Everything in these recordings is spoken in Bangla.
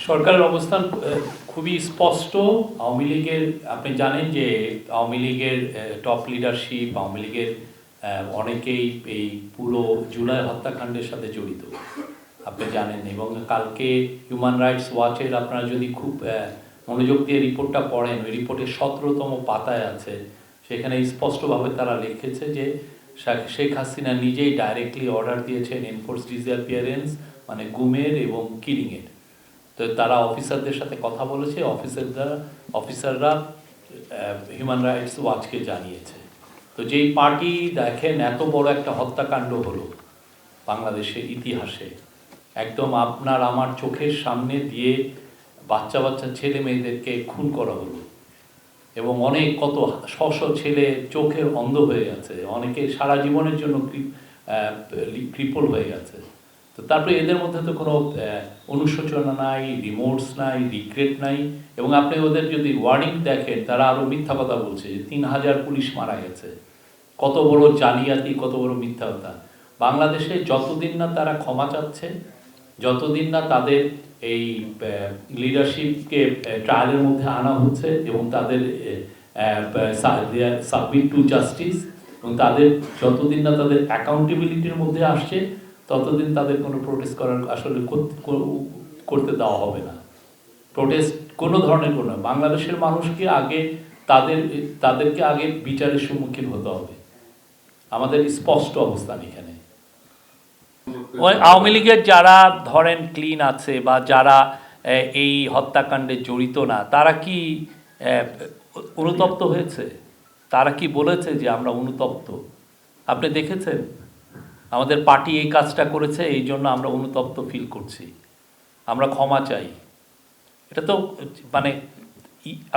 সরকারের অবস্থান খুবই স্পষ্ট। আওয়ামী লীগের, আপনি জানেন যে আওয়ামী লীগের টপ লিডারশিপ, আওয়ামী লীগের অনেকেই এই পুরো জুলাই হত্যাকাণ্ডের সাথে জড়িত, আপনি জানেন। এবং কালকে হিউম্যান রাইটস ওয়াচের আপনারা যদি খুব মনোযোগ দিয়ে রিপোর্টটা পড়েন, ওই রিপোর্টের 17তম পাতায় আছে, সেখানে স্পষ্টভাবে তারা লিখেছে যে শেখ হাসিনা নিজেই ডাইরেক্টলি অর্ডার দিয়েছেন এনফোর্স ডিসঅ্যাপিয়ারেন্স, মানে গুমের এবং কিলিংয়ের। তো তারা অফিসারদের সাথে কথা বলেছে, অফিসাররা হিউম্যান রাইটস ওয়াচকে জানিয়েছে। তো যেই পার্টি দেখেন এত বড় একটা হত্যাকাণ্ড হলো বাংলাদেশের ইতিহাসে, একদম আপনার আমার চোখের সামনে দিয়ে বাচ্চা বাচ্চা ছেলে মেয়েদেরকে খুন করা হলো, এবং অনেক কত শত ছেলে চোখের অন্ধ হয়ে গেছে, অনেকে সারা জীবনের জন্য ক্রিপল হয়ে গেছে। তো তারপরে এদের মধ্যে তো কোনো অনুশোচনা নাই, রিমোর্স নাই, রিগ্রেট নাই। এবং আপনি ওদের যদি ওয়ার্ডিং দেখেন, তারা আরও মিথ্যা কথা বলছে যে 3000 পুলিশ মারা গেছে। কত বড় জালিয়াতি, কত বড় মিথ্যা কথা। বাংলাদেশে যতদিন না তারা ক্ষমা চাচ্ছে, যতদিন না তাদের এই লিডারশিপকে ট্রায়ালের মধ্যে আনা হচ্ছে এবং তাদের সাবমিট টু জাস্টিস, এবং তাদের যতদিন না তাদের অ্যাকাউন্টেবিলিটির মধ্যে আসছে, ততদিন তাদের কোনো প্রোটেস্ট করার আসলে করতে দেওয়া হবে না। প্রোটেস্ট কোনো ধরনের কোনো, বাংলাদেশের মানুষকে আগে তাদেরকে আগে বিচারের সম্মুখীন হতে হবে। আমাদের স্পষ্ট অবস্থান এখানে। ওই আওয়ামী লীগের যারা ধরেন ক্লিন আছে বা যারা এই হত্যাকাণ্ডে জড়িত না, তারা কি অনুতপ্ত হয়েছে? তারা কি বলেছে যে আমরা অনুতপ্ত? আপনি দেখেছেন আমাদের পার্টি এই কাজটা করেছে, এই জন্য আমরা অনুতপ্ত ফিল করছি, আমরা ক্ষমা চাই? এটা তো মানে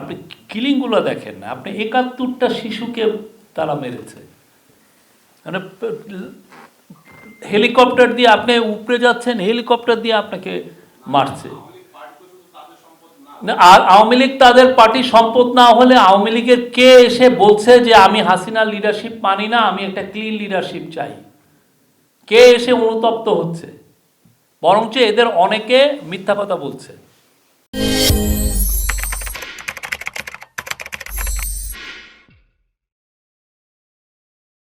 আপনি কিলিংগুলো দেখেন না, আপনি 71টা শিশুকে তারা মেরেছে, মানে হেলিকপ্টার দিয়ে আপনি উপরে যাচ্ছেন, হেলিকপ্টার দিয়ে আপনাকে মারছে। আর আওয়ামী লীগ তাদের পার্টির সম্পদ না হলে আওয়ামী লীগের কে এসে বলছে যে আমি হাসিনার লিডারশিপ মানি না, আমি একটা ক্লিন লিডারশিপ চাই? কে এসে অনুতপ্ত হচ্ছে? বরঞ্চ এদের অনেকে মিথ্যা কথা বলছে।